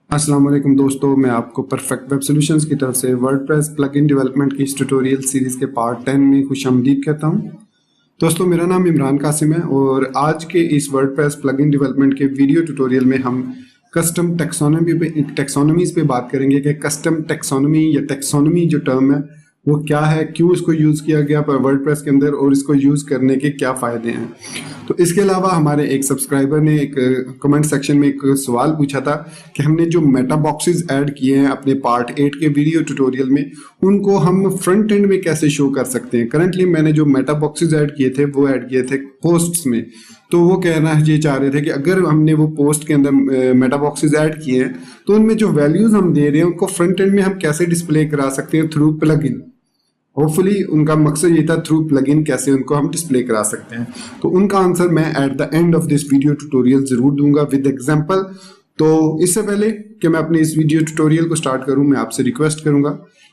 अस्सलाम वालेकुम दोस्तों, मैं आपको परफेक्ट वेब सॉल्यूशंस की तरफ से वर्डप्रेस प्लगइन डेवलपमेंट की इस ट्यूटोरियल सीरीज के पार्ट 10 में खुशामदीद कहता हूं। दोस्तों, मेरा नाम इमरान कासिम है और आज के इस वर्डप्रेस प्लगइन डेवलपमेंट के वीडियो ट्यूटोरियल में हम कस्टम टेक्सोनोमीज पे बात करेंगे कि कस्टम टेक्सोनोमी या टेक्सोनोमी जो टर्म है वो क्या है, क्यों इसको यूज़ किया गया पर वर्डप्रेस के अंदर और इसको यूज़ करने के क्या फ़ायदे हैं। तो इसके अलावा हमारे एक सब्सक्राइबर ने एक कमेंट सेक्शन में एक सवाल पूछा था कि हमने जो मेटा बॉक्सेस ऐड किए हैं अपने पार्ट 8 के वीडियो ट्यूटोरियल में, उनको हम फ्रंट एंड में कैसे शो कर सकते हैं। करंटली मैंने जो मेटा बॉक्सेस ऐड किए थे वो ऐड किए थे पोस्ट्स में। तो वो कहना ये चाह रहे थे कि अगर हमने वो पोस्ट के अंदर मेटा बॉक्सेस ऐड किए हैं तो उनमें जो वैल्यूज हम दे रहे हैं उनको फ्रंट एंड में हम कैसे डिस्प्ले करा सकते हैं थ्रू प्लगइन। होपफुली उनका मकसद ये था थ्रू प्लगइन कैसे उनको हम डिस्प्ले करा सकते हैं। तो उनका आंसर मैं at the end of this video tutorial जरूर दूंगा विद एग्जांपल। तो इससे पहले कि मैं अपने इस वीडियो ट्यूटोरियल को स्टार्ट करूं, मैं आपसे रिक्वेस्ट करूंगा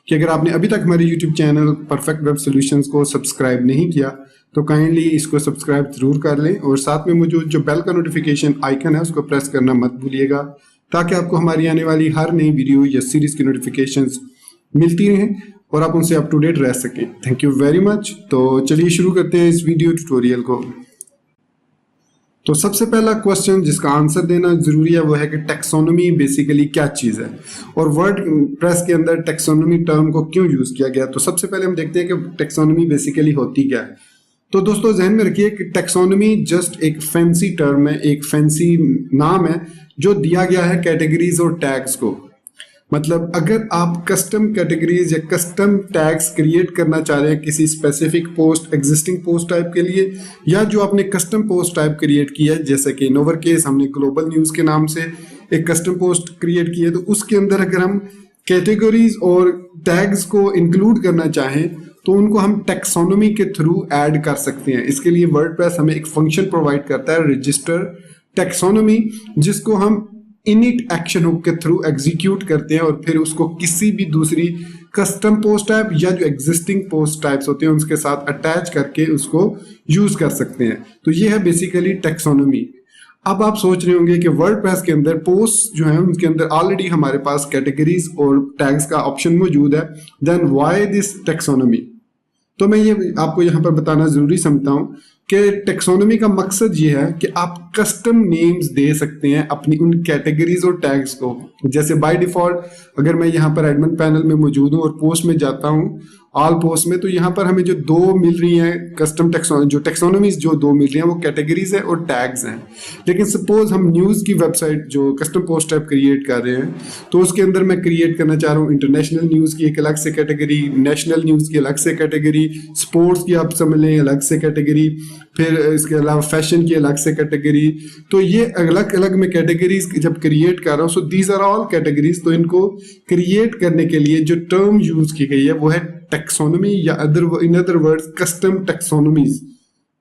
कि अगर आपने अभी तक हमारे YouTube channel perfect web solutions को सब्सक्राइब नहीं किया तो काइंडली इसको सब्सक्राइब जरूर कर लें और साथ में मुझे जो बेल का नोटिफिकेशन आइकन है उसको प्रेस करना मत भूलिएगा ताकि आपको हमारी आने वाली हर नई वीडियो या सीरीज की नोटिफिकेशंस मिलती रहें और आप उनसे अप टू डेट रह सकें। Thank you very much. तो चलिए शुरू करते हैं इस वीडियो ट्यूटोरियल को। तो सबसे पहला क्वेश्चन जिसका आंसर देना जरूरी है वो है कि टेक्सोनोमी बेसिकली क्या चीज़ है और वर्ड प्रेस के अंदर टेक्सोनोमी टर्म को क्यों यूज किया गया। तो सबसे पहले हम देखते हैं कि टेक्सोनोमी बेसिकली होती क्या है। तो दोस्तों जहन में रखिए कि टेक्सोनोमी जस्ट एक फैंसी टर्म है, एक फैंसी नाम है जो दिया गया है कैटेगरीज और टैग्स को। मतलब अगर आप कस्टम कैटेगरीज या कस्टम टैग्स क्रिएट करना चाह रहे हैं किसी specific post, existing post type के लिए, या जो आपने कस्टम पोस्ट टाइप क्रिएट किया है, जैसे कि इन ओवर केस हमने ग्लोबल न्यूज़ के नाम से एक कस्टम पोस्ट क्रिएट की है, तो उसके अंदर अगर हम कैटेगरीज और टैग्स को इंक्लूड करना चाहें तो उनको हम टेक्सोनोमी के थ्रू ऐड कर सकते हैं। इसके लिए वर्डप्रेस हमें एक फंक्शन प्रोवाइड करता है रजिस्टर टेक्सोनोमी, जिसको हम इनिट एक्शन हुक के थ्रू एग्जीक्यूट करते हैं और फिर उसको किसी भी दूसरी कस्टम पोस्ट टाइप या जो एग्जिस्टिंग पोस्ट टाइप्स होते हैं उसके साथ अटैच करके उसको यूज कर सकते हैं। तो ये है बेसिकली टेक्सोनोमी। अब आप सोच रहे होंगे कि वर्डप्रेस के अंदर पोस्ट जो है उनके अंदर ऑलरेडी हमारे पास कैटेगरीज और टैग्स का ऑप्शन मौजूद है, देन व्हाई दिस टेक्सोनोमी। तो मैं ये आपको यहाँ पर बताना जरूरी समझता हूँ कि टेक्सोनोमी का मकसद ये है कि आप कस्टम नेम्स दे सकते हैं अपनी उन कैटेगरीज और टैग्स को। जैसे बाय डिफॉल्ट अगर मैं यहाँ पर एडमिन पैनल में मौजूद हूँ और पोस्ट में जाता हूँ ऑल पोस्ट में, तो यहाँ पर हमें जो दो मिल रही हैं कस्टम टेक्सोनोमीज जो दो मिल रही हैं वो कैटेगरीज है और टैग्स हैं। लेकिन सपोज हम न्यूज़ की वेबसाइट जो कस्टम पोस्ट टाइप क्रिएट कर रहे हैं तो उसके अंदर मैं क्रिएट करना चाह रहा हूँ इंटरनेशनल न्यूज़ की एक अलग से कैटेगरी, नेशनल न्यूज़ की अलग से कैटेगरी, स्पोर्ट्स की आप समझ लें अलग से कैटेगरी, फिर इसके अलावा फैशन की अलग से कैटेगरी। तो ये अलग अलग मैं कैटेगरीज जब क्रिएट कर रहा हूँ, so these are all categories. तो इनको क्रिएट करने के लिए जो टर्म यूज की गई है वो है टेक्सोनोमी या इन अदर वर्ड्स कस्टम टेक्सोनोमीज।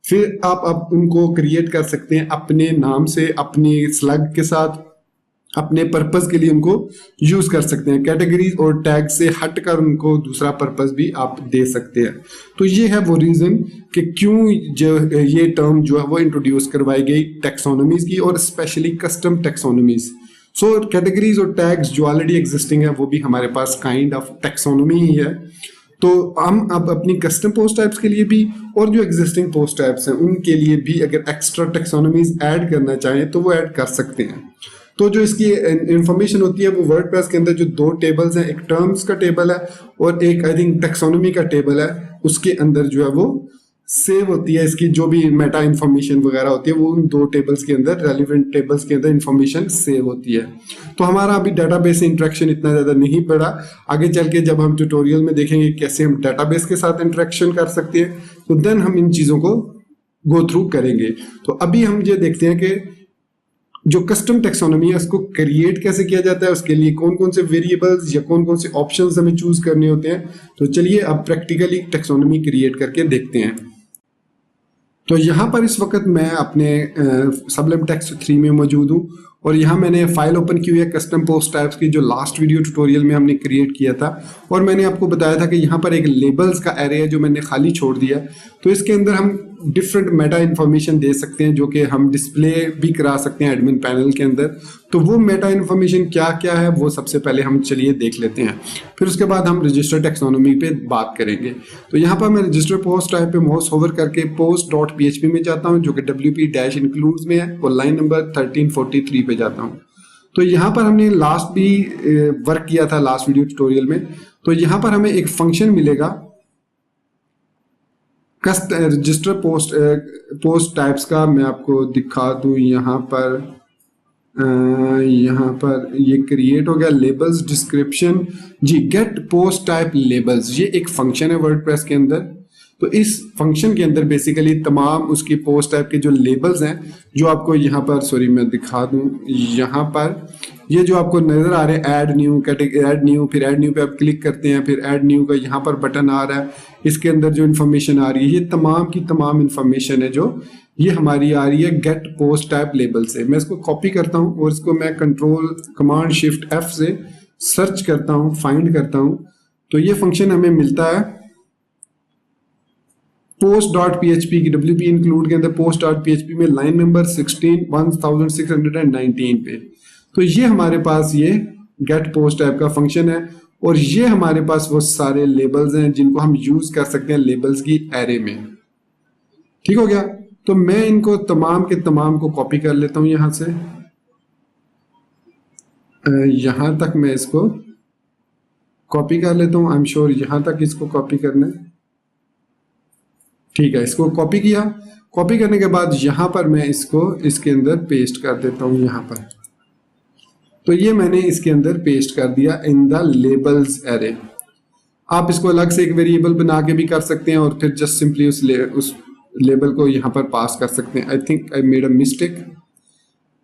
फिर आप उनको क्रिएट कर सकते हैं अपने नाम से, अपने स्लग के साथ, अपने पर्पस के लिए उनको यूज कर सकते हैं। कैटेगरीज और टैग से हटकर उनको दूसरा पर्पस भी आप दे सकते हैं। तो ये है वो रीजन कि क्यों जो ये टर्म जो है वो इंट्रोड्यूस करवाई गई टेक्सोनोमीज की और स्पेशली कस्टम टेक्सोनोमीज। सो कैटेगरीज और टैग्स जो ऑलरेडी एग्जिस्टिंग है वो भी हमारे पास काइंड ऑफ टेक्सोनोमी ही है। तो हम अब अपनी कस्टम पोस्ट टाइप्स के लिए भी और जो एग्जिस्टिंग पोस्ट टाइप्स हैं उनके लिए भी अगर एक्स्ट्रा टेक्सोनोमीज ऐड करना चाहें तो वो ऐड कर सकते हैं। तो जो इसकी इंफॉर्मेशन होती है वो वर्डप्रेस के अंदर जो दो टेबल्स हैं, एक टर्म्स का टेबल है और एक आई थिंक टेक्सोनोमी का टेबल है, उसके अंदर जो है वो सेव होती है। इसकी जो भी मेटा इंफॉर्मेशन वगैरह होती है वो उन दो टेबल्स के अंदर, रेलिवेंट टेबल्स के अंदर इंफॉर्मेशन सेव होती है। तो हमारा अभी डाटाबेस से इंटरेक्शन इतना ज़्यादा नहीं पड़ा। आगे चल के जब हम ट्यूटोरियल में देखेंगे कैसे हम डाटाबेस के साथ इंटरेक्शन कर सकते हैं तो देन हम इन चीज़ों को गो थ्रू करेंगे। तो अभी हम ये देखते हैं कि जो कस्टम टेक्सोनोमी है उसको क्रिएट कैसे किया जाता है, उसके लिए कौन कौन से वेरिएबल्स या कौन कौन से ऑप्शंस हमें चूज करने होते हैं। तो चलिए अब प्रैक्टिकली टेक्सोनोमी क्रिएट करके देखते हैं। तो यहाँ पर इस वक्त मैं अपने सबलिम टेक्स्ट 3 में मौजूद हूँ और यहाँ मैंने फाइल ओपन की हुई है कस्टम पोस्ट टाइप्स की जो लास्ट वीडियो ट्यूटोरियल में हमने क्रिएट किया था। और मैंने आपको बताया था कि यहाँ पर एक लेबल्स का एरे है जो मैंने खाली छोड़ दिया। तो इसके अंदर हम डिफरेंट मेटा इन्फॉर्मेशन दे सकते हैं जो कि हम डिस्प्ले भी करा सकते हैं एडमिन पैनल के अंदर। तो वो मेटा इन्फॉर्मेशन क्या क्या है वो सबसे पहले हम चलिए देख लेते हैं, फिर उसके बाद हम रजिस्टर टेक्सोनोमी पे बात करेंगे। तो यहाँ पर मैं रजिस्टर पोस्ट टाइप पे माउस होवर करके post.php में जाता हूँ जो कि wp-includes में है और लाइन नंबर 1343 पे जाता हूँ। तो यहाँ पर हमने लास्ट भी वर्क किया था लास्ट वीडियो ट्यूटोरियल में। तो यहाँ पर हमें एक फंक्शन मिलेगा रजिस्टर पोस्ट टाइप्स का, मैं आपको दिखा दूं। यहाँ पर ये क्रिएट हो गया लेबल्स डिस्क्रिप्शन जी, गेट पोस्ट टाइप लेबल्स, ये एक फंक्शन है वर्डप्रेस के अंदर। तो इस फंक्शन के अंदर बेसिकली तमाम उसकी पोस्ट टाइप के जो लेबल्स हैं जो आपको यहाँ पर, सॉरी मैं दिखा दूं, यहाँ पर ये जो आपको नजर आ रहे हैं add new category, add new, फिर ऐड न्यू पे आप क्लिक करते हैं, फिर ऐड न्यू का यहाँ पर बटन आ रहा है, इसके अंदर जो इन्फॉर्मेशन आ रही है ये तमाम की तमाम इन्फॉर्मेशन है जो ये हमारी आ रही है गेट पोस्ट टाइप लेबल से। मैं इसको कॉपी करता हूँ और इसको मैं कमांड शिफ्ट F से सर्च करता हूँ, फाइंड करता हूँ। तो ये फंक्शन हमें मिलता है post.php की WP इंक्लूड के अंदर post.php में लाइन नंबर 1619 पे। तो ये हमारे पास ये गेट पोस्ट टाइप का फंक्शन है और ये हमारे पास वो सारे लेबल्स हैं जिनको हम यूज कर सकते हैं लेबल्स की एरे में। ठीक हो गया। तो मैं इनको तमाम के तमाम को कॉपी कर लेता हूं यहां से, यहां तक मैं इसको कॉपी कर लेता हूं। आई एम श्योर यहां तक इसको कॉपी करना है। ठीक है, इसको कॉपी किया। कॉपी करने के बाद यहां पर मैं इसको इसके अंदर पेस्ट कर देता हूं यहाँ पर। तो ये मैंने इसके अंदर पेस्ट कर दिया इन द लेबल्स एरे। आप इसको अलग से एक वेरिएबल बना के भी कर सकते हैं और फिर जस्ट सिंपली उस लेबल को यहाँ पर पास कर सकते हैं। I think I made a mistake,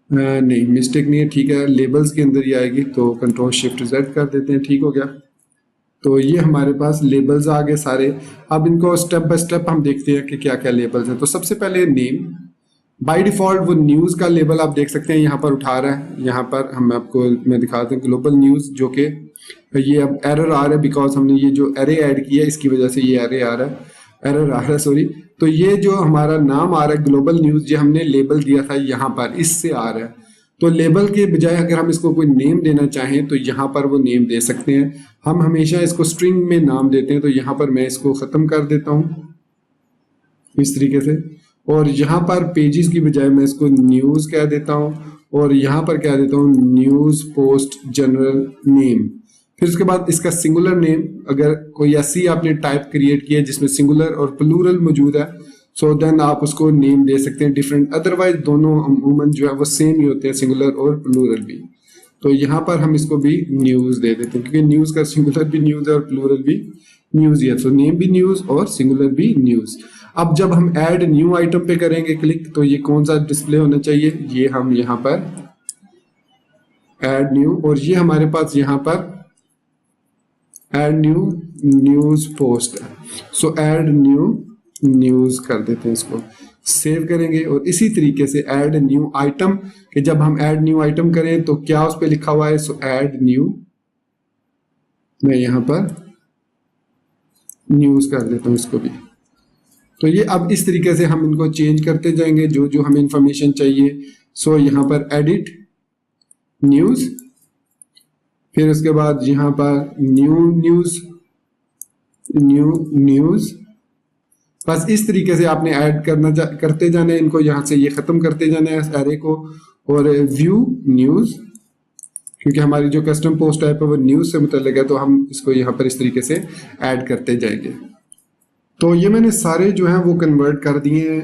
नहीं मिस्टेक नहीं है, ठीक है, लेबल्स के अंदर ही आएगी। तो कंट्रोल शिफ्ट Z कर देते हैं। ठीक हो गया। तो ये हमारे पास लेबल्स आ गए सारे। अब इनको स्टेप बाय स्टेप हम देखते हैं कि क्या क्या लेबल्स हैं। तो सबसे पहले नेम, बाय डिफॉल्ट वो न्यूज़ का लेबल आप देख सकते हैं यहाँ पर उठा रहा है। यहाँ पर हम आपको मैं दिखाते हैं ग्लोबल न्यूज़, जो कि ये अब एरर आ रहा है बिकॉज हमने ये जो एरे ऐड किया इसकी वजह से ये एरे आ रहा है, एरर आ रहा है, सॉरी। तो ये जो हमारा नाम आ रहा है ग्लोबल न्यूज़, जो हमने लेबल दिया था यहाँ पर, इससे आ रहा है। तो लेबल के बजाय अगर हम इसको कोई नेम देना चाहें तो यहाँ पर वो नेम दे सकते हैं। हम हमेशा इसको स्ट्रिंग में नाम देते हैं, तो यहाँ पर मैं इसको ख़त्म कर देता हूँ इस तरीके से। और यहाँ पर पेजेस की बजाय मैं इसको न्यूज़ कह देता हूँ और यहाँ पर कह देता हूँ न्यूज़ पोस्ट जनरल नेम। फिर उसके बाद इसका सिंगुलर नेम, अगर कोई ऐसी आपने टाइप क्रिएट किया जिसमें सिंगुलर और प्लूरल मौजूद है, सो देन आप उसको नेम दे सकते हैं डिफरेंट। अदरवाइज दोनों अमूमन जो है वो सेम ही होते हैं, सिंगुलर और प्लूरल भी। तो यहाँ पर हम इसको भी न्यूज़ दे देते हैं क्योंकि न्यूज़ का सिंगुलर भी न्यूज़ है और प्लूरल भी न्यूज़ ही है। तो नेम भी न्यूज़ और सिंगुलर भी न्यूज़। अब जब हम ऐड न्यू आइटम पे करेंगे क्लिक, तो ये कौन सा डिस्प्ले होना चाहिए, ये हम यहाँ पर ऐड न्यू, और ये हमारे पास यहाँ पर ऐड न्यू न्यूज़ पोस्ट है। सो ऐड न्यू न्यूज़ कर देते हैं, इसको सेव करेंगे। और इसी तरीके से ऐड न्यू आइटम, कि जब हम ऐड न्यू आइटम करें तो क्या उस पर लिखा हुआ है, सो ऐड न्यू, मैं यहाँ पर न्यूज़ कर देता हूँ इसको भी। तो ये अब इस तरीके से हम इनको चेंज करते जाएंगे जो जो हमें इंफॉर्मेशन चाहिए। सो यहाँ पर एडिट न्यूज़, फिर उसके बाद यहाँ पर न्यू न्यूज़, न्यू न्यूज़। बस इस तरीके से आपने ऐड करते जाना है इनको, यहाँ से ये ख़त्म करते जाना है एरे को। और व्यू न्यूज़, क्योंकि हमारी जो कस्टम पोस्ट टाइप है वो न्यूज़ से मुतल्लिक है, तो हम इसको यहाँ पर इस तरीके से ऐड करते जाएंगे। तो ये मैंने सारे जो हैं वो कन्वर्ट कर दिए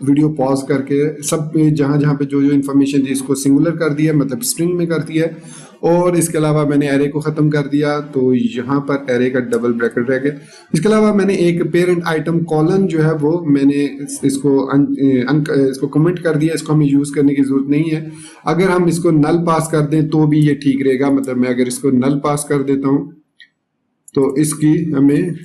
वीडियो पॉज करके, सब जहाँ जहाँ पे जो जो इन्फॉर्मेशन थी इसको सिंगुलर कर दिया, मतलब स्ट्रिंग में कर दिया। और इसके अलावा मैंने एरे को ख़त्म कर दिया, तो यहाँ पर एरे का डबल ब्रैकेट रह गया। इसके अलावा मैंने एक पेरेंट आइटम कॉलन जो है वो मैंने इसको कमेंट कर दिया, इसको हमें यूज़ करने की ज़रूरत नहीं है। अगर हम इसको नल पास कर दें तो भी ये ठीक रहेगा, मतलब मैं अगर इसको नल पास कर देता हूँ तो इसकी हमें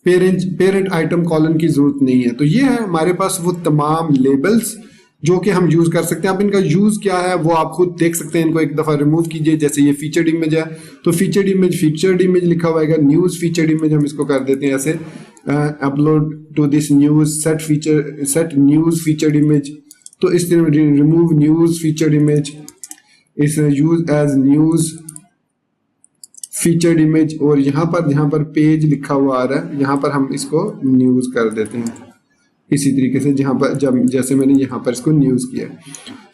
पेरेंट आइटम कॉलन की जरूरत नहीं है। तो ये है हमारे पास वो तमाम लेबल्स जो कि हम यूज कर सकते हैं। अब इनका यूज क्या है वो आप खुद देख सकते हैं। इनको एक दफा रिमूव कीजिए, जैसे ये फीचर्ड इमेज है तो फीचर्ड इमेज लिखा हुआ है, न्यूज फीचर्ड इमेज हम इसको कर देते हैं ऐसे upload to this news, set news featured image, तो इस तरह रिमूव न्यूज फीचर्ड इमेज, इस use as news featured image, और यहाँ पर पेज लिखा हुआ आ रहा है, यहाँ पर हम इसको न्यूज कर देते हैं इसी तरीके से, जहाँ पर जैसे मैंने यहाँ पर इसको न्यूज किया।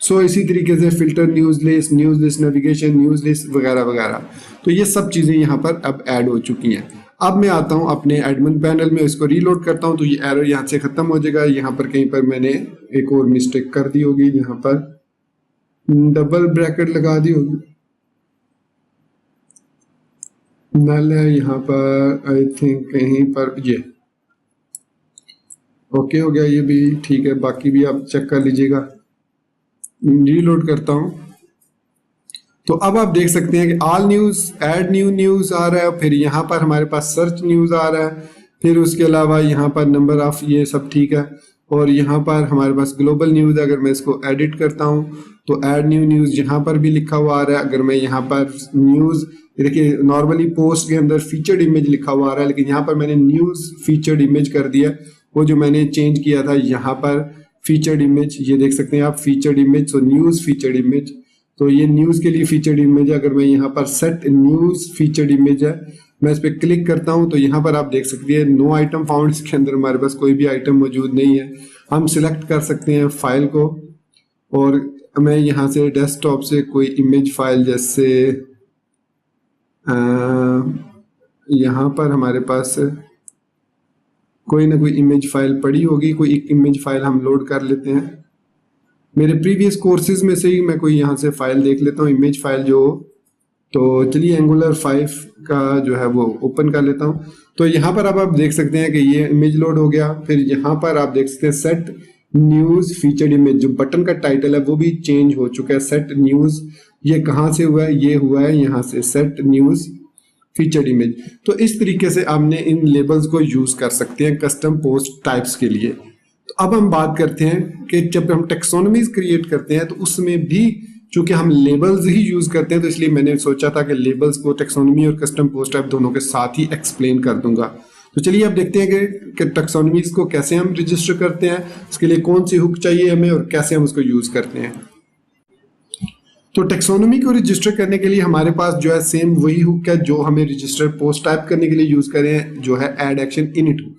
सो इसी तरीके से filter news list navigation, news list वगैरह वगैरह, तो ये सब चीजें यहाँ पर अब ऐड हो चुकी हैं। अब मैं आता हूँ अपने एडमिन पैनल में, इसको रीलोड करता हूँ तो ये एरर यहाँ से खत्म हो जाएगा। यहाँ पर कहीं पर मैंने एक और मिस्टेक कर दी होगी, यहाँ पर डबल ब्रैकेट लगा दी होगी, नल है यहाँ पर, आई थिंक कहीं पर ये ओके हो गया, ये भी ठीक है, बाकी भी आप चेक कर लीजिएगा। रीलोड करता हूं तो अब आप देख सकते हैं कि all news, add new news आ रहा है, फिर यहाँ पर हमारे पास सर्च न्यूज आ रहा है, फिर उसके अलावा यहाँ पर नंबर ऑफ, ये सब ठीक है, और यहाँ पर हमारे पास ग्लोबल न्यूज, अगर मैं इसको एडिट करता हूँ तो ऐड न्यू न्यूज यहाँ पर भी लिखा हुआ आ रहा है। अगर मैं यहाँ पर न्यूज, देखिए नॉर्मली पोस्ट के अंदर फीचर्ड इमेज लिखा हुआ आ रहा है, लेकिन यहाँ पर मैंने न्यूज फीचर्ड इमेज कर दिया, वो जो मैंने चेंज किया था यहाँ पर फीचर्ड इमेज, ये देख सकते हैं आप फीचर्ड इमेज, तो न्यूज फीचर्ड इमेज, तो ये न्यूज के लिए फीचर्ड इमेज है। अगर मैं यहाँ पर सेट न्यूज फीचर्ड इमेज है, मैं इस पर क्लिक करता हूँ तो यहाँ पर आप देख सकते हैं नो आइटम फाउंड, इसके अंदर हमारे पास कोई भी आइटम मौजूद नहीं है। हम सिलेक्ट कर सकते हैं फाइल को, और मैं यहाँ से डेस्कटॉप से कोई इमेज फाइल, जैसे यहाँ पर हमारे पास कोई ना कोई इमेज फाइल पड़ी होगी, कोई एक इमेज फाइल हम लोड कर लेते हैं। मेरे प्रीवियस कोर्सेज में से ही मैं कोई यहाँ से फाइल देख लेता हूँ, इमेज फाइल जो, तो चलिए एंगुलर 5 का जो है वो ओपन कर लेता हूँ। तो यहाँ पर अब आप देख सकते हैं कि ये इमेज लोड हो गया। फिर यहाँ पर आप देख सकते हैं सेट न्यूज फीचर्ड इमेज, जो बटन का टाइटल है वो भी चेंज हो चुका है। सेट न्यूज, ये कहाँ से हुआ है, ये हुआ है यहाँ से, सेट न्यूज फीचर्ड इमेज। तो इस तरीके से आपने इन लेबल्स को यूज कर सकते हैं कस्टम पोस्ट टाइप्स के लिए। तो अब हम बात करते हैं कि जब हम टेक्सोनोमीज क्रिएट करते हैं तो उसमें भी चूंकि हम लेबल्स ही यूज करते हैं, तो इसलिए मैंने सोचा था कि लेबल्स को टेक्सोनोमी और कस्टम पोस्ट टाइप दोनों के साथ ही एक्सप्लेन कर दूंगा। तो चलिए अब देखते हैं कि टेक्सोनोमीज को कैसे हम रजिस्टर करते हैं, उसके लिए कौन सी हुक चाहिए हमें और कैसे हम उसको यूज करते हैं। तो टेक्सोनोमी को रजिस्टर करने के लिए हमारे पास जो है सेम वही हुक है जो हमें रजिस्टर पोस्ट टाइप करने के लिए यूज करें, जो है ऐड एक्शन इनिट हुक।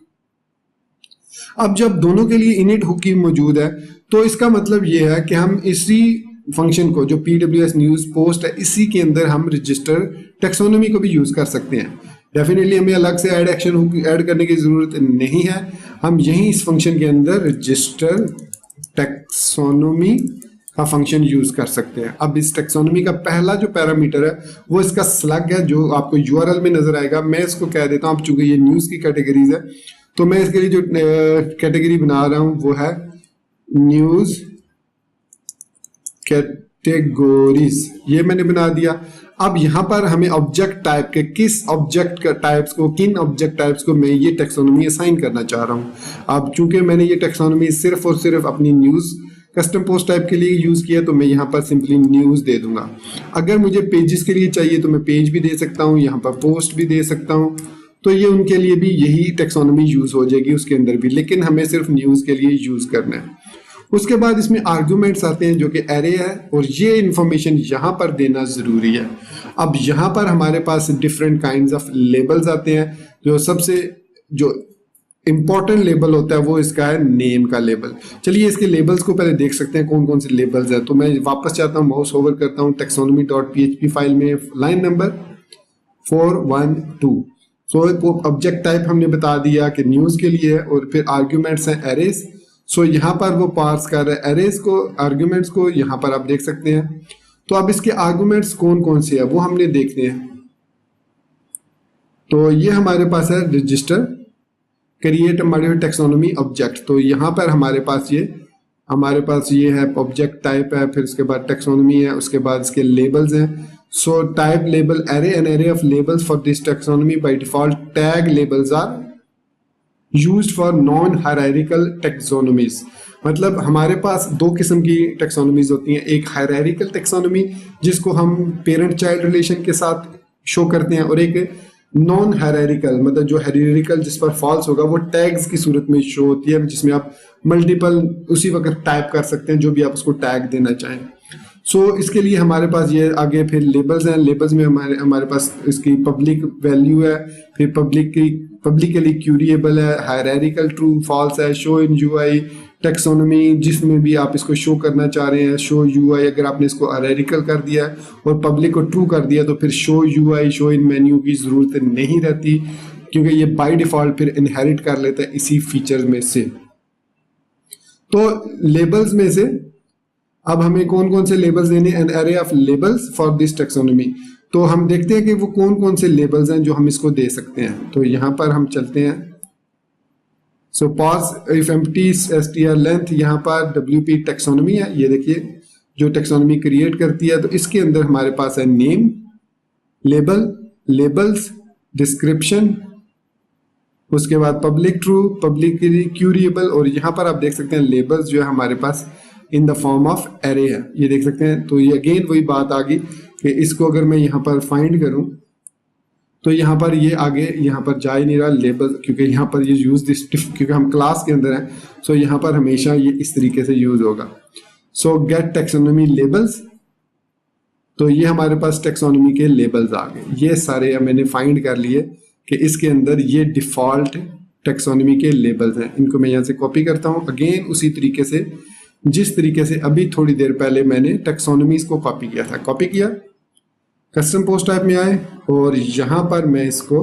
अब जब दोनों के लिए इनिट हुक ही मौजूद है तो इसका मतलब ये है कि हम इसी फंक्शन को, जो PWS न्यूज पोस्ट है, इसी के अंदर हम रजिस्टर टेक्सोनोमी को भी यूज कर सकते हैं। डेफिनेटली हमें अलग से ऐड एक्शन हुक ऐड करने की जरूरत नहीं है, हम यही इस फंक्शन के अंदर रजिस्टर टेक्सोनोमी का फंक्शन यूज कर सकते हैं। अब इस टेक्सोनोमी का पहला जो पैरामीटर है वो इसका स्लग है, जो आपको URL में नजर आएगा। मैं इसको कह देता हूं, चूंकि ये न्यूज की कैटेगरीज है तो मैं इसके लिए जो कैटेगरी बना रहा हूं वो है न्यूज कैटेगोरीज, ये मैंने बना दिया। अब यहाँ पर हमें ऑब्जेक्ट टाइप के किस ऑब्जेक्ट टाइप्स को, किन ऑब्जेक्ट टाइप्स को मैं ये टेक्सोनोमी असाइन करना चाह रहा हूँ। अब चूंकि मैंने ये टेक्सोनोमी सिर्फ और सिर्फ अपनी न्यूज कस्टम पोस्ट टाइप के लिए यूज किया तो मैं यहाँ पर सिंपली न्यूज दे दूंगा। अगर मुझे पेजेस के लिए चाहिए तो मैं पेज भी दे सकता हूँ, यहाँ पर पोस्ट भी दे सकता हूँ, तो ये उनके लिए भी यही टेक्सोनोमी यूज हो जाएगी उसके अंदर भी, लेकिन हमें सिर्फ न्यूज के लिए यूज करना है। उसके बाद इसमें आर्गुमेंट्स आते हैं जो कि एरे है, और ये इंफॉर्मेशन यहाँ पर देना जरूरी है। अब यहाँ पर हमारे पास डिफरेंट काइंड्स ऑफ लेबल्स आते हैं। जो सबसे जो इंपॉर्टेंट लेबल होता है वो इसका है नेम का लेबल। चलिए इसके लेबल्स को पहले देख सकते हैं कौन कौन से लेबल्स है। तो मैं वापस चाहता हूँ, माउस ओवर करता हूँ taxonomy.php फाइल में, line number 412। So object type हमने बता दिया कि न्यूज के लिए है, और फिर आर्ग्यूमेंट्स हैं एरेज। सो यहाँ पर वो पार्स कर रहा है एरेज को, आर्ग्यूमेंट्स को, यहाँ पर आप देख सकते हैं। तो अब इसके आर्ग्यूमेंट्स कौन कौन से है वो हमने देखने हैं। तो ये हमारे पास है register create modified taxonomy object. तो यहाँ पर हमारे पास ये है ऑब्जेक्ट टाइप है, फिर उसके बाद टेक्सोनोमी है, उसके बाद इसके लेबल्स हैं। So type label array, an array of labels for this taxonomy by default. Tag labels are used for non hierarchical taxonomies. मतलब हमारे पास दो किस्म की टेक्सोनोमीज होती हैं, एक हायरार्किकल टेक्सोनोमी जिसको हम पेरेंट चाइल्ड रिलेशन के साथ शो करते हैं, और एक नॉन हेरेरिकल मतलब जो हेरेरिकल जिस पर फॉल्स होगा वो टैग्स की सूरत में शो होती है, जिसमें आप मल्टीपल उसी वक्त टाइप कर सकते हैं जो भी आप उसको टैग देना चाहें। इसके लिए हमारे पास ये आगे फिर लेबल्स हैं। लेबल्स में हमारे पास इसकी पब्लिक वैल्यू है, फिर पब्लिकली क्यूरिएबल है, हायरार्किकल ट्रू फॉल्स है, शो इन यूआई, टेक्सोनोमी जिसमें भी आप इसको शो करना चाह रहे हैं, शो यूआई अगर आपने इसको हायरार्किकल कर दिया है और पब्लिक को ट्रू कर दिया तो फिर show UI show in menu की ज़रूरत नहीं रहती, क्योंकि ये बाय डिफ़ॉल्ट फिर इनहेरिट कर लेता है इसी फीचर में से। तो लेबल्स में से अब हमें कौन कौन से लेबल्स देने, N array of labels for this taxonomy. तो हम देखते हैं कि वो कौन कौन से लेबल्स हैं जो हम इसको दे सकते हैं। तो यहाँ पर हम चलते हैं। So parse if empty str length, यहाँ पर wp टेक्सोनोमी है, ये देखिए जो टेक्सोनोमी क्रिएट करती है। तो इसके अंदर हमारे पास है नेम, लेबल, लेबल्स, डिस्क्रिप्शन, उसके बाद पब्लिक ट्रू, पब्लिकली क्यूरिएबल, और यहाँ पर आप देख सकते हैं लेबल्स जो है हमारे पास in the form of array है, ये देख सकते हैं। तो ये अगेन वही बात आ गई कि इसको अगर मैं यहाँ पर फाइंड करूँ तो यहाँ पर ये आगे यहाँ पर जा ही नहीं रहा लेबल, क्योंकि यहाँ पर ये यूज दिस, क्योंकि हम क्लास के अंदर हैं। सो यहाँ पर हमेशा ये इस तरीके से यूज होगा। सो गेट टेक्सोनोमी लेबल्स, तो ये हमारे पास टेक्सोनोमी के लेबल्स आ गए। ये सारे मैंने फाइंड कर लिए कि इसके अंदर ये डिफॉल्ट टेक्सोनोमी के लेबल्स हैं। इनको मैं यहाँ से कॉपी करता हूँ अगेन उसी तरीके से जिस तरीके से अभी थोड़ी देर पहले मैंने टेक्सोनोमीज को कॉपी किया था। कॉपी किया, कस्टम पोस्ट टाइप में आए और यहाँ पर मैं इसको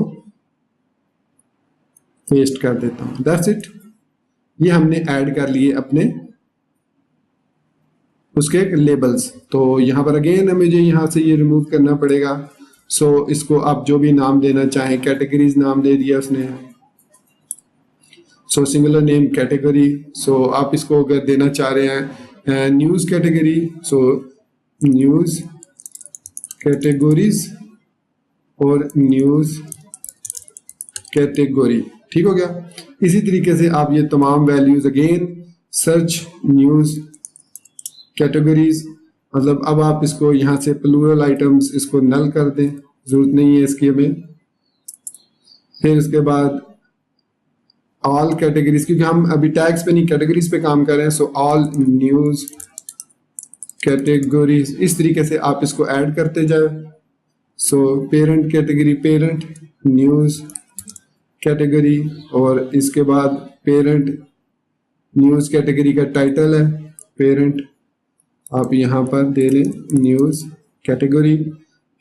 पेस्ट कर देता हूँ। दैट्स इट, ये हमने ऐड कर लिए अपने उसके लेबल्स। तो यहाँ पर अगेन मुझे यहाँ से ये रिमूव करना पड़ेगा। इसको आप जो भी नाम देना चाहें, कैटेगरीज नाम दे दिया उसने। Singular name category. आप इसको अगर देना चाह रहे हैं न्यूज़ कैटेगरी, न्यूज़ कैटेगरीज और न्यूज़ कैटेगरी, ठीक हो गया। इसी तरीके से आप ये तमाम values again search news categories, मतलब अब आप इसको यहाँ से प्लूरल आइटम्स इसको नल कर दें, जरूरत नहीं है इसकी हमें। फिर उसके बाद ऑल कैटेगरीज, क्योंकि हम अभी टैग्स पे नहीं कैटेगरीज पे काम कर रहे हैं। ऑल न्यूज़ कैटेगरीज, इस तरीके से आप इसको ऐड करते जाए। Parent category, parent news category, और इसके बाद पेरेंट न्यूज़ कैटेगरी का टाइटल है पेरेंट, आप यहाँ पर दे लें न्यूज़ कैटेगरी।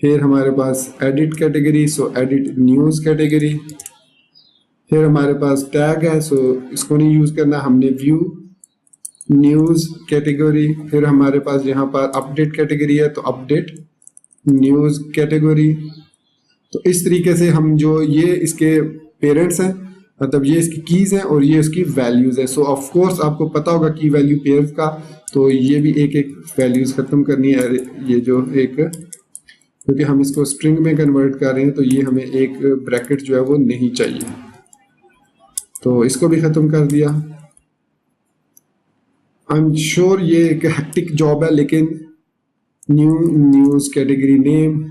फिर हमारे पास edit category, edit news category. फिर हमारे पास टैग है, इसको नहीं यूज़ करना हमने, व्यू न्यूज़ कैटेगरी। फिर हमारे पास यहाँ पर अपडेट कैटेगरी है, तो अपडेट न्यूज़ कैटेगरी। तो इस तरीके से हम जो ये इसके पेरेंट्स हैं, मतलब ये इसकी कीज हैं और ये इसकी वैल्यूज है। ऑफ कोर्स आपको पता होगा की वैल्यू पेयर्स का, तो ये भी एक एक वैल्यूज खत्म करनी है। ये जो एक, क्योंकि हम इसको स्ट्रिंग में कन्वर्ट कर रहे हैं तो ये हमें एक ब्रैकेट जो है वो नहीं चाहिए, तो इसको भी खत्म कर दिया। आई एम श्योर ये एक हेक्टिक जॉब है, लेकिन न्यूज़ कैटेगरी नेम,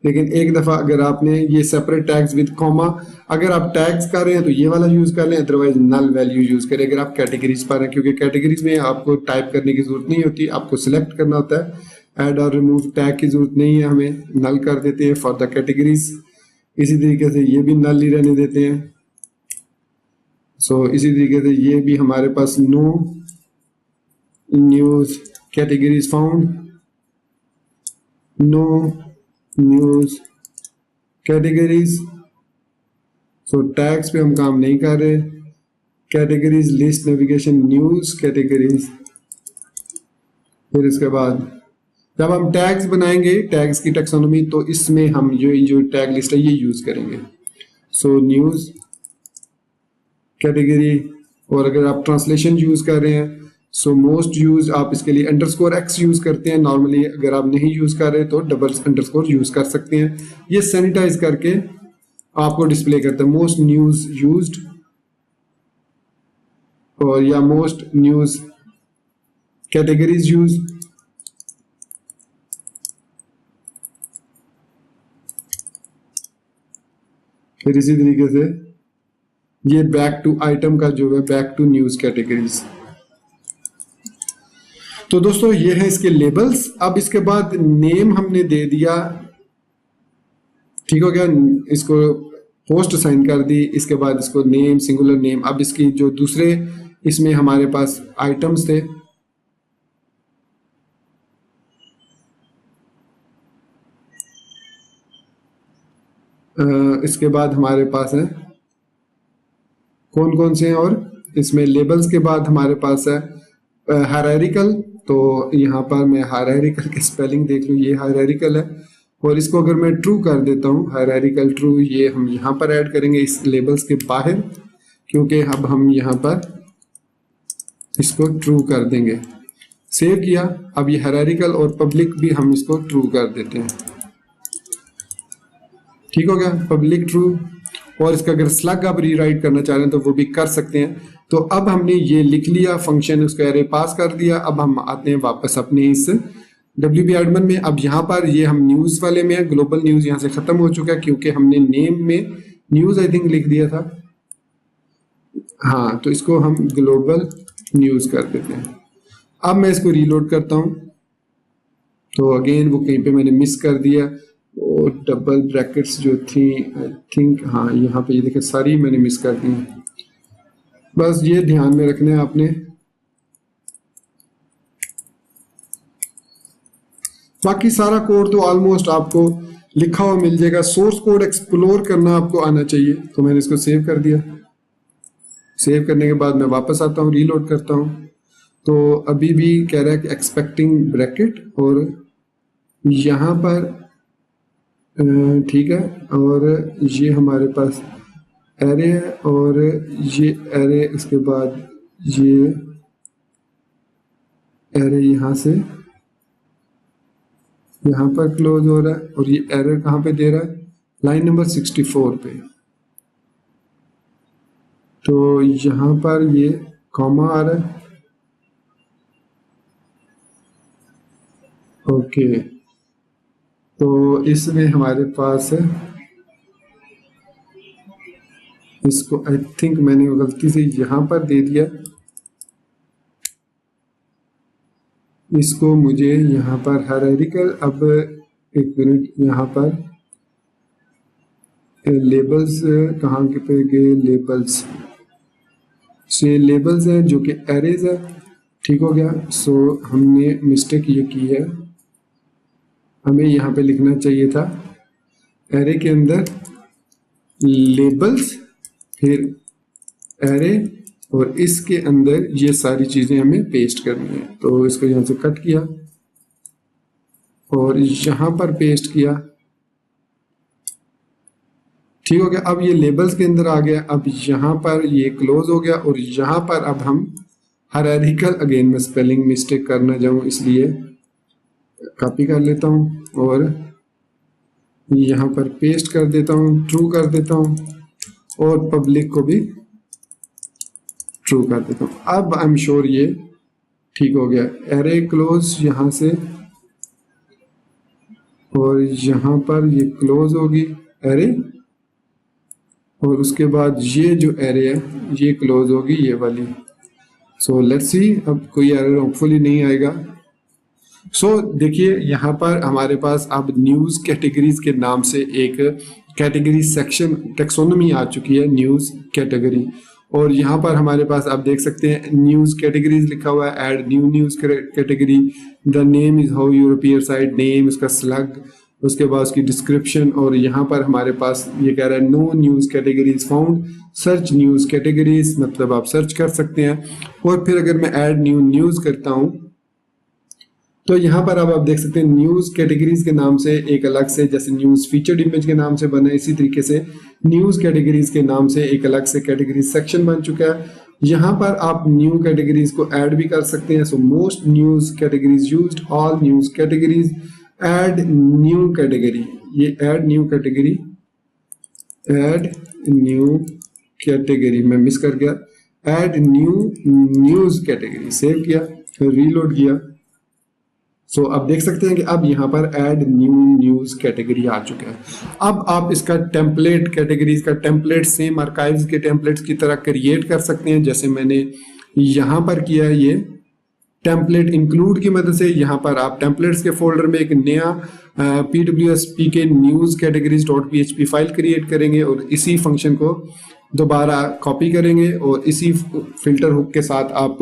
लेकिन एक दफ़ा अगर आपने ये सेपरेट टैग्स विद कॉमा, अगर आप टैग्स कर रहे हैं तो ये वाला यूज़ कर लें, अदरवाइज नल वैल्यू यूज़ करें अगर आप कैटेगरीज पर हैं, क्योंकि कैटेगरीज में आपको टाइप करने की ज़रूरत नहीं होती, आपको सिलेक्ट करना होता है। ऐड और रिमूव टैग की ज़रूरत नहीं है, हमें नल कर देते हैं फॉर द कैटेगरीज। इसी तरीके से ये भी नल ही रहने देते हैं। इसी तरीके से ये भी हमारे पास no news categories found, no news categories. Tags पे हम काम नहीं कर रहे। Categories list navigation news categories. फिर इसके बाद जब हम टैग्स बनाएंगे, टैग्स की टेक्सोनोमी, तो इसमें हम जो टैग लिस्ट है ये यूज करेंगे। न्यूज़ कैटेगरी, और अगर आप ट्रांसलेशन यूज कर रहे हैं मोस्ट यूज आप इसके लिए _x यूज करते हैं नॉर्मली। अगर आप नहीं यूज कर रहे तो _ यूज कर सकते हैं। ये सैनिटाइज करके आपको डिस्प्ले करता है मोस्ट न्यूज यूज्ड, और या मोस्ट न्यूज कैटेगरीज यूज। फिर इसी तरीके से ये बैक टू आइटम का जो है बैक टू न्यूज कैटेगरीज। तो दोस्तों ये है इसके लेबल्स। अब इसके बाद नेम हमने दे दिया, ठीक हो गया, इसको पोस्ट असाइन कर दी, इसके बाद इसको नेम, सिंगुलर नेम। अब इसकी जो दूसरे इसमें हमारे पास आइटम्स थे, इसके बाद हमारे पास है कौन कौन से हैं, और इसमें लेबल्स के बाद हमारे पास है हायरार्किकल। तो यहाँ पर मैं हायरार्किकल के स्पेलिंग देख लूँ, ये हायरार्किकल है, और इसको अगर मैं ट्रू कर देता हूँ, हायरार्किकल ट्रू, ये हम यहाँ पर ऐड करेंगे इस लेबल्स के बाहर, क्योंकि अब हम यहाँ पर इसको ट्रू कर देंगे। सेव किया। अब ये हायरार्किकल और पब्लिक भी हम इसको ट्रू कर देते हैं, ठीक हो गया, पब्लिक ट्रू। और इसका अगर स्लग आप रीराइट करना चाह रहे हैं तो वो भी कर सकते हैं। तो अब हमने ये लिख लिया फंक्शन, उसका एरे पास कर दिया। अब हम आते हैं वापस अपने इस WP एडमिन में। अब यहाँ पर ये हम न्यूज वाले में है, ग्लोबल न्यूज यहाँ से खत्म हो चुका है क्योंकि हमने नेम में न्यूज आई थिंक लिख दिया था। हाँ, तो इसको हम ग्लोबल न्यूज कर देते हैं। अब मैं इसको रीलोड करता हूँ, तो अगेन वो कहीं पे मैंने मिस कर दिया, और डबल ब्रैकेट्स जो थी आई थिंक, हाँ यहाँ पे ये देखें सारी मैंने मिस कर दी। बस ये ध्यान में रखना है आपने। बाकी सारा कोड तो ऑलमोस्ट आपको लिखा हुआ मिल जाएगा। सोर्स कोड एक्सप्लोर करना आपको आना चाहिए। तो मैंने इसको सेव कर दिया। सेव करने के बाद मैं वापस आता हूँ, रीलोड करता हूँ, तो अभी भी कह रहा है कि एक्सपेक्टिंग ब्रैकेट, और यहाँ पर ठीक है, और ये हमारे पास एरे है, और ये एरे, उसके बाद ये एरे यहाँ से यहाँ पर क्लोज हो रहा है, और ये एरर कहाँ पे दे रहा है, लाइन नंबर 64 पे। तो यहाँ पर ये कॉमा आ रहा है, ओके। तो इसमें हमारे पास है, इसको आई थिंक मैंने गलती से यहाँ पर दे दिया, इसको मुझे यहाँ पर हायरार्किकल। अब एक मिनट, यहाँ पर लेबल्स कहाँ के पे गए, लेबल्स से लेबल्स हैं जो कि एरेज है, ठीक हो गया। सो हमने मिस्टेक ये की है, हमें यहाँ पे लिखना चाहिए था एरे के अंदर लेबल्स, फिर एरे, और इसके अंदर ये सारी चीजें हमें पेस्ट करनी है। तो इसको यहाँ से कट किया और यहाँ पर पेस्ट किया, ठीक हो गया। अब ये लेबल्स के अंदर आ गया। अब यहाँ पर ये क्लोज हो गया, और यहाँ पर अब हम हायरार्किकल, अगेन मैं स्पेलिंग मिस्टेक करना जाऊँ इसलिए कॉपी कर लेता हूँ और यहाँ पर पेस्ट कर देता हूँ, ट्रू कर देता हूँ, और पब्लिक को भी ट्रू कर देता हूँ। अब आई एम श्योर ये ठीक हो गया। एरे क्लोज यहाँ से, और यहाँ पर ये क्लोज होगी एरे, और उसके बाद ये जो एरे है ये क्लोज होगी, ये वाली। सो लेट्स सी, अब कोई एरर होपफुली नहीं आएगा। सो देखिए यहाँ पर हमारे पास अब न्यूज कैटेगरीज के नाम से एक कैटेगरी सेक्शन टेक्सोनॉमी आ चुकी है, न्यूज कैटेगरी। और यहाँ पर हमारे पास आप देख सकते हैं न्यूज कैटेगरीज लिखा हुआ है, add new news category, the name is how you appear site, name उसका स्लग, उसके बाद उसकी डिस्क्रिप्शन। और यहाँ पर हमारे पास ये कह रहा है no news categories found, search news categories, मतलब आप सर्च कर सकते हैं। और फिर अगर मैं ऐड न्यू न्यूज करता हूँ तो यहाँ पर अब आप देख सकते हैं न्यूज कैटेगरीज के नाम से एक अलग से, जैसे न्यूज फीचर्ड इमेज के नाम से बना है, इसी तरीके से न्यूज कैटेगरीज के नाम से एक अलग से कैटेगरी सेक्शन बन चुका है। यहाँ पर आप न्यू कैटेगरीज को ऐड भी कर सकते हैं। So most news categories used, all news categories, add new category, ये add new category, add new category मैं मिस कर गया, add new news category. Save किया, फिर रीलोड किया, सो अब देख सकते हैं कि अब यहाँ पर ऐड न्यू न्यूज कैटेगरी आ चुका है। अब आप इसका टेम्पलेट कैटेगरीज का टेम्पलेट सेम आर्काइव्स के टेम्पलेट्स की तरह क्रिएट कर सकते हैं, जैसे मैंने यहाँ पर किया है। ये टेम्पलेट इंक्लूड की मदद से यहाँ पर आप टेम्पलेट्स के फोल्डर में एक नया pwspk news categories .php file create करेंगे और इसी फंक्शन को दोबारा कॉपी करेंगे और इसी फिल्टर हुक के साथ आप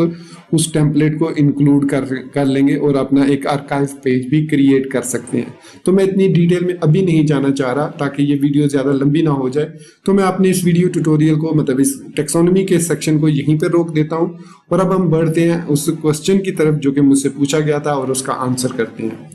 उस टेम्पलेट को इंक्लूड कर लेंगे और अपना एक आर्काइव पेज भी क्रिएट कर सकते हैं। तो मैं इतनी डिटेल में अभी नहीं जाना चाह रहा ताकि ये वीडियो ज़्यादा लंबी ना हो जाए, तो मैं अपने इस वीडियो ट्यूटोरियल को मतलब इस टेक्सोनॉमी के सेक्शन को यहीं पर रोक देता हूँ और अब हम बढ़ते हैं उस क्वेश्चन की तरफ जो कि मुझसे पूछा गया था और उसका आंसर करते हैं।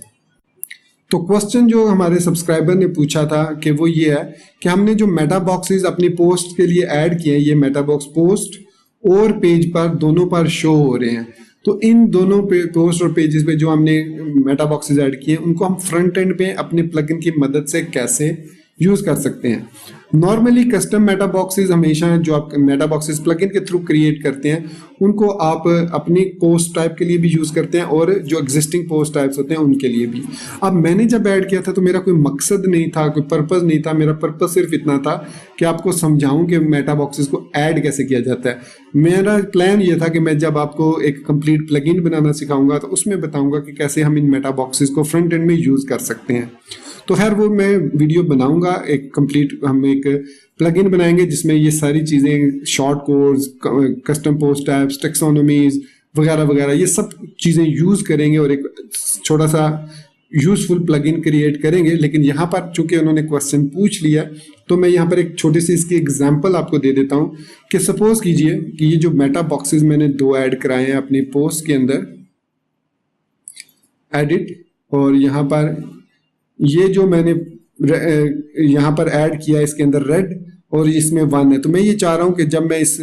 तो क्वेश्चन जो हमारे सब्सक्राइबर ने पूछा था कि वो ये है कि हमने जो मेटा बॉक्सेस अपनी पोस्ट के लिए ऐड किए हैं, ये मेटा बॉक्स पोस्ट और पेज पर दोनों पर शो हो रहे हैं। तो इन दोनों पोस्ट और पेजेस पे जो हमने मेटा बॉक्सेस ऐड किए उनको हम फ्रंट एंड पे अपने प्लगइन की मदद से कैसे यूज कर सकते हैं। नॉर्मली कस्टम मेटा बॉक्सेस हमेशा जो आप मेटा बॉक्सेस प्लगइन के थ्रू क्रिएट करते हैं उनको आप अपनी पोस्ट टाइप के लिए भी यूज करते हैं और जो एग्जिस्टिंग पोस्ट टाइप्स होते हैं उनके लिए भी। अब मैंने जब ऐड किया था तो मेरा कोई मकसद नहीं था, कोई पर्पस नहीं था। मेरा पर्पस सिर्फ इतना था कि आपको समझाऊं कि मेटा बॉक्सेस को ऐड कैसे किया जाता है। मेरा प्लान ये था कि मैं जब आपको एक कंप्लीट प्लगइन बनाना सिखाऊंगा तो उसमें बताऊंगा कि कैसे हम इन मेटा बॉक्सेस को फ्रंट एंड में यूज कर सकते हैं। तो खैर वो मैं वीडियो बनाऊंगा एक कंप्लीट, हम एक प्लगइन बनाएंगे जिसमें ये सारी चीज़ें short codes, custom post types, taxonomies वगैरह वगैरह ये सब चीज़ें यूज़ करेंगे और एक छोटा सा यूजफुल प्लगइन क्रिएट करेंगे। लेकिन यहाँ पर चूंकि उन्होंने क्वेश्चन पूछ लिया तो मैं यहाँ पर एक छोटी सी इसकी एग्जांपल आपको दे देता हूँ कि सपोज कीजिए कि ये जो मेटा बॉक्सेस मैंने 2 ऐड कराए हैं अपनी पोस्ट के अंदर, एडिट, और यहाँ पर ये जो मैंने यहाँ पर ऐड किया इसके अंदर रेड और इसमें 1 है। तो मैं ये चाह रहा हूँ कि जब मैं इस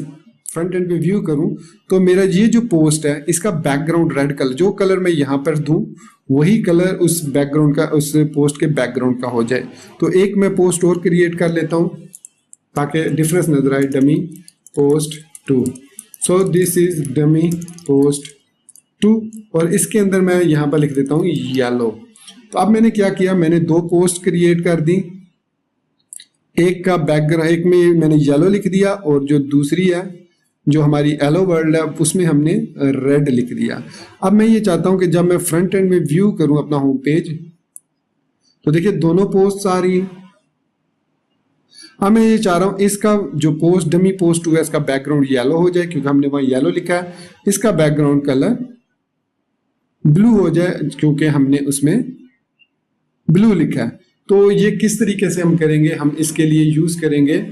फ्रंट एंड पे व्यू करूँ तो मेरा ये जो पोस्ट है इसका बैकग्राउंड रेड कलर, जो कलर मैं यहाँ पर दूँ वही कलर उस बैकग्राउंड का, उस पोस्ट के बैकग्राउंड का हो जाए। तो एक मैं पोस्ट और क्रिएट कर लेता हूँ ताकि डिफरेंस नजर आए। Dummy post 2, so this is dummy post 2 और इसके अंदर मैं यहाँ पर लिख देता हूँ येलो। तो अब मैंने क्या किया, मैंने 2 पोस्ट क्रिएट कर दी, एक का बैकग्राउंड, एक में मैंने येलो लिख दिया और जो दूसरी है जो हमारी येलो वर्ल्ड है उसमें हमने रेड लिख दिया। अब मैं ये चाहता हूं कि जब मैं फ्रंट एंड में व्यू करूं अपना होम पेज तो देखिए दोनों पोस्ट आ रही हैं। अब मैं ये चाह रहा हूं इसका जो पोस्ट डमी पोस्ट 2 है इसका बैकग्राउंड येलो हो जाए क्योंकि हमने वहां येलो लिखा है, इसका बैकग्राउंड कलर ब्लू हो जाए क्योंकि हमने उसमें ब्लू लिखा है। तो ये किस तरीके से हम करेंगे, हम इसके लिए यूज करेंगे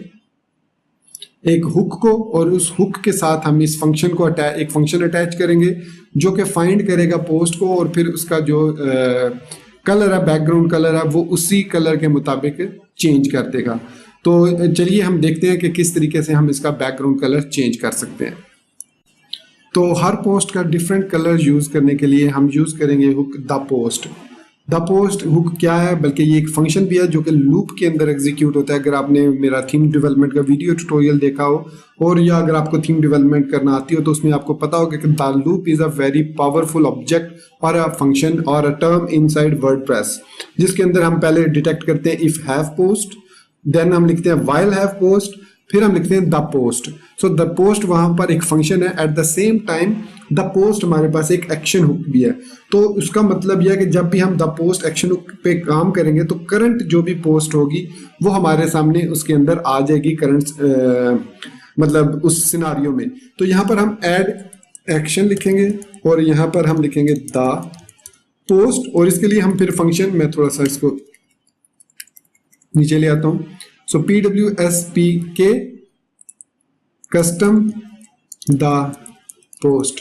एक हुक को और उस हुक के साथ हम इस फंक्शन को एक फंक्शन अटैच करेंगे जो कि फाइंड करेगा पोस्ट को और फिर उसका जो कलर है, बैकग्राउंड कलर है, वो उसी कलर के मुताबिक चेंज कर देगा। तो चलिए हम देखते हैं कि किस तरीके से हम इसका बैकग्राउंड कलर चेंज कर सकते हैं। तो हर पोस्ट का डिफरेंट कलर यूज करने के लिए हम यूज करेंगे hook the post. The post hook क्या है, बल्कि ये एक फंक्शन भी है जो कि लूप के अंदर एग्जीक्यूट होता है। अगर आपने मेरा थीम डेवलपमेंट का वीडियो ट्यूटोरियल देखा हो और या अगर आपको थीम डेवलपमेंट करना आती हो तो उसमें आपको पता होगा कि the loop is a very powerful object और अ फंक्शन और अ टर्म इनसाइड वर्डप्रेस, जिसके अंदर हम पहले डिटेक्ट करते हैं इफ हैव पोस्ट, देन हम लिखते हैं व्हाइल हैव पोस्ट, फिर हम लिखते हैं the post. So the post वहां पर एक फंक्शन है, at the same time the post हमारे पास एक एक्शन हुक भी है। तो उसका मतलब यह है कि जब भी हम द पोस्ट एक्शन हुक पे काम करेंगे तो करंट जो भी पोस्ट होगी वो हमारे सामने उसके अंदर आ जाएगी करंट मतलब उस सिनारियो में। तो यहाँ पर हम ऐड एक्शन लिखेंगे और यहाँ पर हम लिखेंगे द पोस्ट और इसके लिए हम फिर फंक्शन, मैं थोड़ा सा इसको नीचे ले आता हूँ। सो pwspk कस्टम द पोस्ट।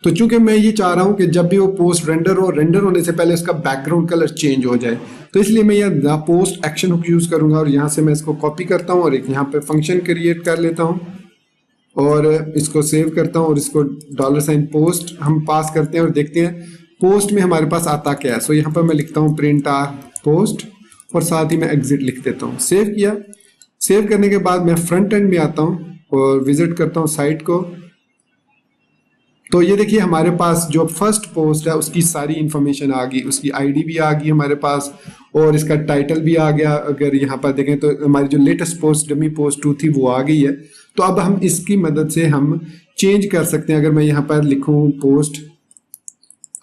तो चूंकि मैं ये चाह रहा हूं कि जब भी वो पोस्ट रेंडर हो, रेंडर होने से पहले उसका बैकग्राउंड कलर चेंज हो जाए, तो इसलिए मैं ये the post action hook use करूंगा और यहां से मैं इसको कॉपी करता हूं और एक यहाँ पे फंक्शन क्रिएट कर लेता हूं और इसको सेव करता हूं और इसको $पोस्ट हम पास करते हैं और देखते हैं पोस्ट में हमारे पास आता क्या है। सो यहाँ पर मैं लिखता हूँ प्रिंट आर पोस्ट और साथ ही मैं एग्जिट लिख देता हूँ। सेव किया, सेव करने के बाद मैं फ्रंट एंड में आता हूँ और विजिट करता हूँ साइट को तो ये देखिए हमारे पास जो फर्स्ट पोस्ट है उसकी सारी इंफॉर्मेशन आ गई, उसकी आईडी भी आ गई हमारे पास और इसका टाइटल भी आ गया। अगर यहाँ पर देखें तो हमारी जो लेटेस्ट पोस्ट डमी पोस्ट 2 थी वो आ गई है। तो अब हम इसकी मदद से हम चेंज कर सकते हैं। अगर मैं यहाँ पर लिखूँ पोस्ट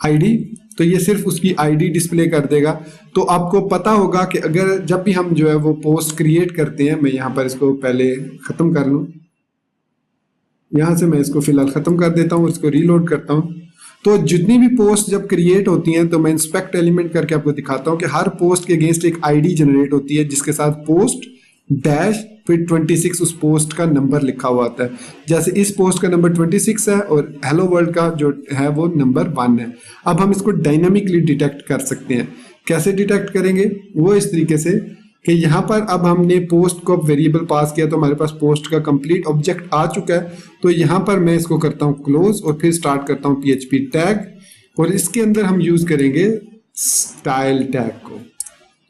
आईडी तो ये सिर्फ उसकी आईडी डिस्प्ले कर देगा। तो आपको पता होगा कि अगर जब भी हम जो है वो पोस्ट क्रिएट करते हैं, मैं यहाँ पर इसको पहले ख़त्म कर लूँ, यहाँ से मैं इसको फिलहाल ख़त्म कर देता हूँ, इसको रीलोड करता हूँ। तो जितनी भी पोस्ट जब क्रिएट होती हैं तो मैं इंस्पेक्ट एलिमेंट करके आपको दिखाता हूँ कि हर पोस्ट के अगेंस्ट एक आईडी जनरेट होती है जिसके साथ पोस्ट डैश फिर 26 उस पोस्ट का नंबर लिखा हुआ आता है। जैसे इस पोस्ट का नंबर 26 है और हेलो वर्ल्ड का जो है वो नंबर 1 है। अब हम इसको डायनामिकली डिटेक्ट कर सकते हैं। कैसे डिटेक्ट करेंगे? वो इस तरीके से कि यहाँ पर अब हमने पोस्ट को वेरिएबल पास किया तो हमारे पास पोस्ट का कंप्लीट ऑब्जेक्ट आ चुका है। तो यहाँ पर मैं इसको करता हूँ क्लोज और फिर स्टार्ट करता हूँ PHP टैग और इसके अंदर हम यूज करेंगे स्टाइल टैग को।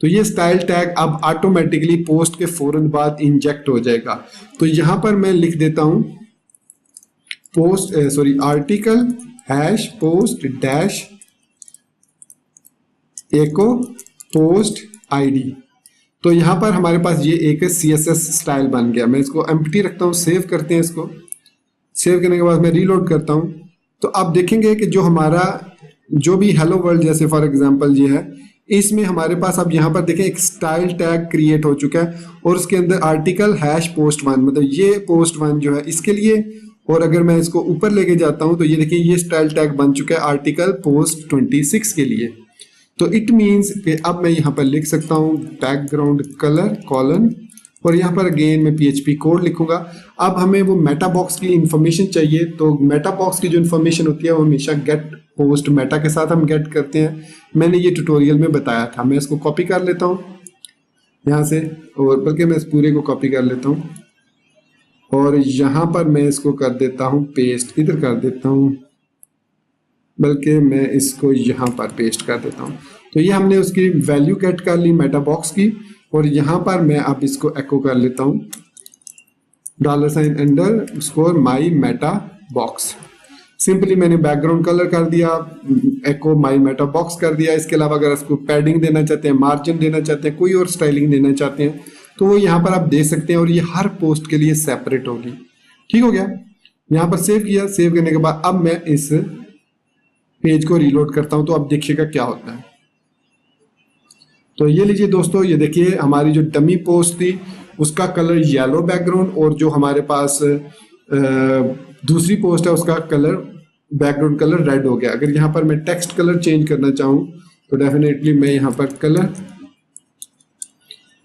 तो ये स्टाइल टैग अब ऑटोमेटिकली पोस्ट के फौरन बाद इंजेक्ट हो जाएगा। तो यहाँ पर मैं लिख देता हूँ आर्टिकल हैश पोस्ट डैश एको पोस्ट आईडी। तो यहाँ पर हमारे पास ये एक CSS स्टाइल बन गया। मैं इसको एम्प्टी रखता हूँ, सेव करते हैं। इसको सेव करने के बाद मैं रीलोड करता हूँ। तो आप देखेंगे कि जो हमारा जो भी हेलो वर्ल्ड जैसे फॉर एग्जांपल ये है, इसमें हमारे पास अब यहाँ पर देखें एक स्टाइल टैग क्रिएट हो चुका है और उसके अंदर आर्टिकल हैश पोस्ट 1 मतलब ये पोस्ट 1 जो है इसके लिए। और अगर मैं इसको ऊपर लेके जाता हूँ तो ये देखिए ये स्टाइल टैग बन चुका है आर्टिकल पोस्ट 26 के लिए। तो इट मीन्स कि अब मैं यहाँ पर लिख सकता हूँ बैकग्राउंड कलर कॉलन और यहाँ पर अगेन मैं PHP कोड लिखूंगा। अब हमें वो मेटा बॉक्स की इंफॉर्मेशन चाहिए। तो मेटा बॉक्स की जो इन्फॉर्मेशन होती है वो हमेशा गेट पोस्ट मेटा के साथ हम गेट करते हैं। मैंने ये ट्यूटोरियल में बताया था। मैं इसको कॉपी कर लेता हूँ यहाँ से और बल्कि मैं इस पूरे को कॉपी कर लेता हूँ और यहाँ पर मैं इसको कर देता हूँ पेस्ट, इधर कर देता हूँ, बल्कि मैं इसको यहाँ पर पेस्ट कर देता हूँ। तो ये हमने उसकी वैल्यू गेट कर ली मेटा बॉक्स की और यहाँ पर मैं अब इसको एको कर लेता हूँ $अंडरस्कोर माई मेटा बॉक्स। सिंपली मैंने बैकग्राउंड कलर कर दिया, एको माई मेटा बॉक्स कर दिया। इसके अलावा अगर इसको पैडिंग देना चाहते हैं, मार्जिन देना चाहते हैं, कोई और स्टाइलिंग देना चाहते हैं तो वो यहाँ पर आप दे सकते हैं और ये हर पोस्ट के लिए सेपरेट होगी। ठीक हो गया। यहाँ पर सेव किया। सेव करने के बाद अब मैं इस पेज को रीलोड करता हूं तो अब देखिएगा क्या होता है। तो ये लीजिए दोस्तों, ये देखिए हमारी जो डमी पोस्ट थी उसका कलर येलो बैकग्राउंड और जो हमारे पास दूसरी पोस्ट है उसका कलर बैकग्राउंड कलर रेड हो गया। अगर यहाँ पर मैं टेक्स्ट कलर चेंज करना चाहूँ तो डेफिनेटली मैं यहाँ पर कलर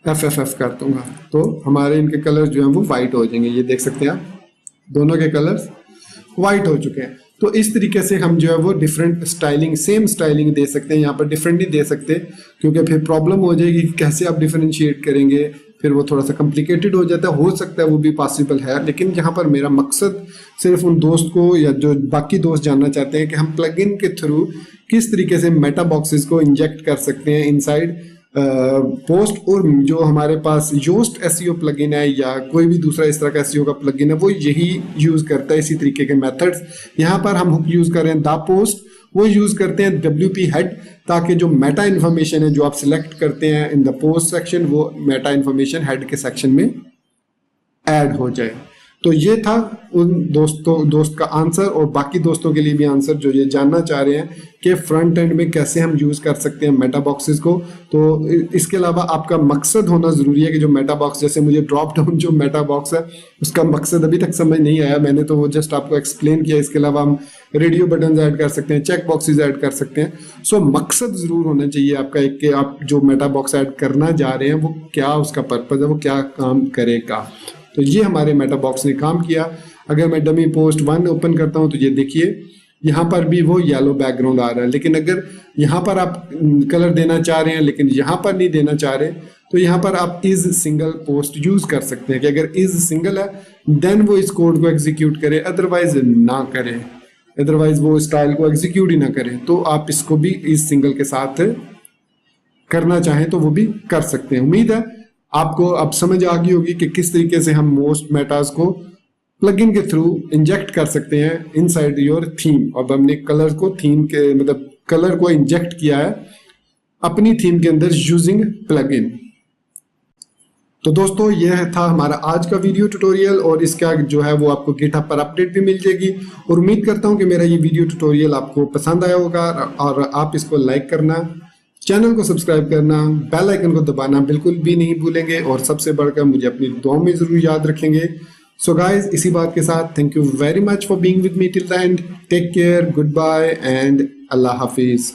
FFF कर दूंगा तो हमारे इनके कलर जो हैं वो वाइट हो जाएंगे। ये देख सकते हैं आप, दोनों के कलर्स वाइट हो चुके हैं। तो इस तरीके से हम जो है वो डिफरेंट स्टाइलिंग, सेम स्टाइलिंग दे सकते हैं। यहाँ पर डिफरेंट नहीं दे सकते क्योंकि फिर प्रॉब्लम हो जाएगी कि कैसे आप डिफरेंशिएट करेंगे, फिर वो थोड़ा सा कॉम्प्लिकेटेड हो जाता है। हो सकता है वो भी पॉसिबल है, लेकिन यहाँ पर मेरा मकसद सिर्फ उन दोस्त को या जो बाकी दोस्त जानना चाहते हैं कि हम प्लगइन के थ्रू किस तरीके से मेटा बॉक्सेस को इंजेक्ट कर सकते हैं इनसाइड पोस्ट। और जो हमारे पास योस्ट एसईओ प्लगइन है या कोई भी दूसरा इस तरह का एसईओ का प्लगइन है वो यही यूज करता है, इसी तरीके के मेथड्स। यहाँ पर हम हुक यूज कर रहे हैं द पोस्ट, वो यूज करते हैं WP हेड ताकि जो मेटा इन्फॉर्मेशन है जो आप सिलेक्ट करते हैं इन द पोस्ट सेक्शन वो मेटा इन्फॉर्मेशन हेड के सेक्शन में ऐड हो जाए। तो ये था उन दोस्त का आंसर और बाकी दोस्तों के लिए भी आंसर जो ये जानना चाह रहे हैं कि फ्रंट एंड में कैसे हम यूज कर सकते हैं मेटा बॉक्सेस को। तो इसके अलावा आपका मकसद होना जरूरी है कि जो मेटा बॉक्स, जैसे मुझे ड्रॉप डाउन जो मेटा बॉक्स है उसका मकसद अभी तक समझ नहीं आया, मैंने तो वो जस्ट आपको एक्सप्लेन किया। इसके अलावा हम रेडियो बटन ऐड कर सकते हैं, चेक बॉक्सेस ऐड कर सकते हैं। सो मकसद जरूर होना चाहिए आपका एक कि आप जो मेटा बॉक्स ऐड करना जा रहे हैं वो क्या उसका पर्पज है, वो क्या काम करेगा। तो ये हमारे मेटा बॉक्स ने काम किया। अगर मैं डमी पोस्ट 1 ओपन करता हूं तो ये देखिए यहाँ पर भी वो येलो बैकग्राउंड आ रहा है। लेकिन अगर यहाँ पर आप कलर देना चाह रहे हैं लेकिन यहाँ पर नहीं देना चाह रहे तो यहाँ पर आप इज सिंगल पोस्ट यूज कर सकते हैं कि अगर इज सिंगल है देन वो इस कोड को एग्जीक्यूट करे, अदरवाइज ना करे, अदरवाइज वो स्टाइल को एग्जीक्यूट ही ना करे। तो आप इसको भी इज सिंगल के साथ करना चाहें तो वो भी कर सकते हैं। उम्मीद है आपको अब समझ आ गई होगी कि किस तरीके से हम मोस्ट मेटास को प्लगइन के थ्रू इंजेक्ट कर सकते हैं इनसाइड योर थीम। अब हमने कलर को थीम के मतलब कलर को इंजेक्ट किया है अपनी थीम के अंदर यूजिंग प्लगइन। तो दोस्तों यह था हमारा आज का वीडियो ट्यूटोरियल और इसका जो है वो आपको गिटहब पर अपडेट भी मिल जाएगी। और उम्मीद करता हूं कि मेरा ये वीडियो ट्यूटोरियल आपको पसंद आया होगा और आप इसको लाइक करना, चैनल को सब्सक्राइब करना, बेल आइकन को दबाना बिल्कुल भी नहीं भूलेंगे और सबसे बढ़कर मुझे अपनी दुआओं में जरूर याद रखेंगे। सो गाइज इसी बात के साथ thank you very much for being with me till the end. Take care, good bye and Allah Hafiz.